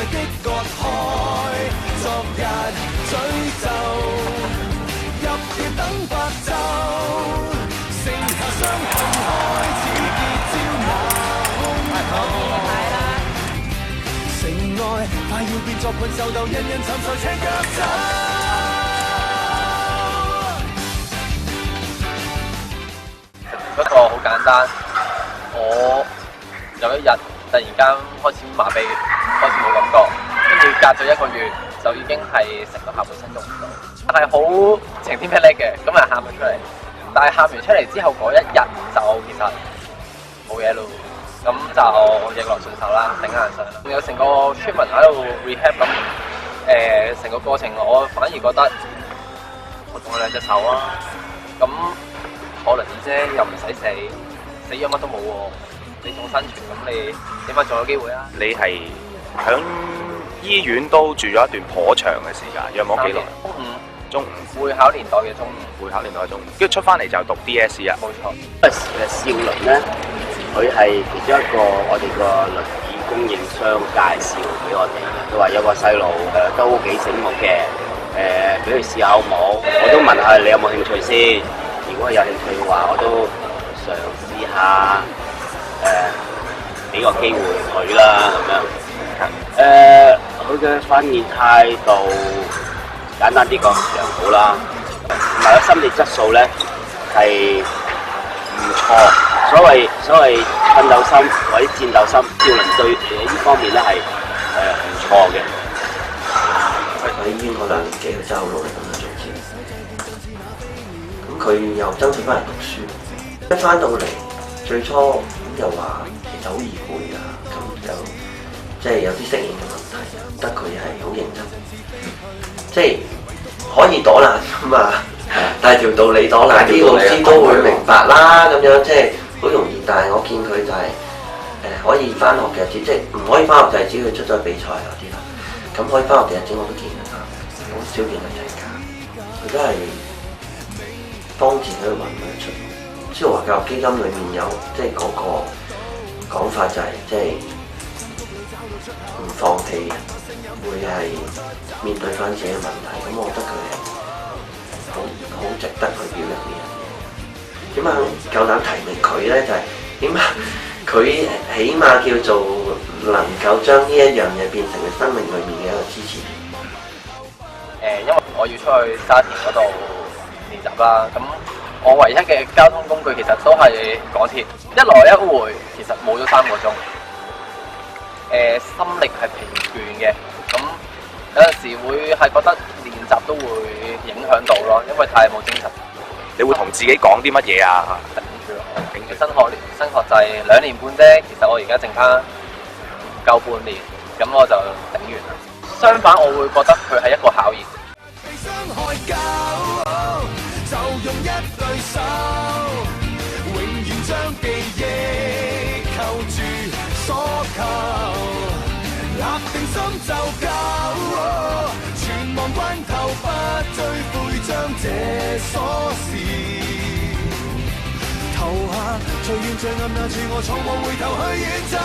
的割開，昨日詛咒，入夜等白晝，剩下傷痕開始結焦那胸口。城外快要變作困獸鬥，人人尋仇赤腳走。不過好簡單，我有一日突然間開始麻痹，開始冇感覺，跟住隔咗1個月就已經係成個下半身用唔到，係好晴天霹靂嘅，咁啊喊咗出嚟。但係喊完出嚟之後嗰一日就其實冇嘢咯，咁就逆來順受啦，頂硬上啦。有成個 treatment 喺度 rehab 咁，成個過程我反而覺得我仲有2隻手啊，咁。可能啫，又唔使死，死咗乜都冇喎。你仲生存，咁你起碼仲有機會啊！你係響醫院都住咗一段頗長嘅時間，約莫幾耐？中五會考年代嘅中五，跟住出翻嚟就讀 DSE 啊！冇錯。少麟咧，佢係其中一個我哋個輪椅供應商介紹俾我哋嘅，佢話有個細路都幾醒目嘅，俾佢試下好唔好？我都問下你有冇興趣先。如果有興趣嘅話，我都嘗試下俾個機會佢啦咁樣。佢嘅訓練態度簡單啲講良好啦，同埋個心理質素咧係唔錯。所謂奮鬥心或者戰鬥心，少麟對呢方面咧係唔錯嘅。喺醫院嗰2年幾，佢真係好努力咁樣做嘢。佢又爭取翻嚟讀書，一翻到嚟最初又話其實好易攰啊，咁就即係有啲適應嘅問題，得佢係好認真，即係可以躲懶㗎嘛，但係條道理躲懶啲老師都會明白啦，咁樣即係好容易。但係我見佢就係可以翻學嘅日子，即係唔可以翻學就係只要佢出咗比賽嗰啲啦。咁可以翻學嘅日子我都見㗎，好少見佢請假，佢都係當自己去揾佢出。超華教育基金裏面有即係嗰個講法就係即係唔放棄，會係面對翻自己嘅問題。咁我覺得佢係好值得去表揚呢樣嘢。點解夠膽提名佢咧？就係點解佢起碼叫做能夠將呢一樣嘢變成佢生命裏面嘅一個支持。因為我要出去沙田嗰度練習啦，咁我唯一嘅交通工具其實都係港鐵，一來一回其實冇咗3個鐘，心力係疲倦嘅，咁有陣時會係覺得練習都會影響到咯，因為太冇精神。你會同自己講啲乜嘢啊？頂住咯，頂住。新學制2年半啫，其實我而家剩翻唔夠半年，咁我就頂完啦。相反，我會覺得佢係一個考驗。就用一對手，永遠將記憶扣住所求，立定心就夠，全忘關頭不追悔，將這鎖匙投下，最遠最暗那處，我從無回頭去遠走。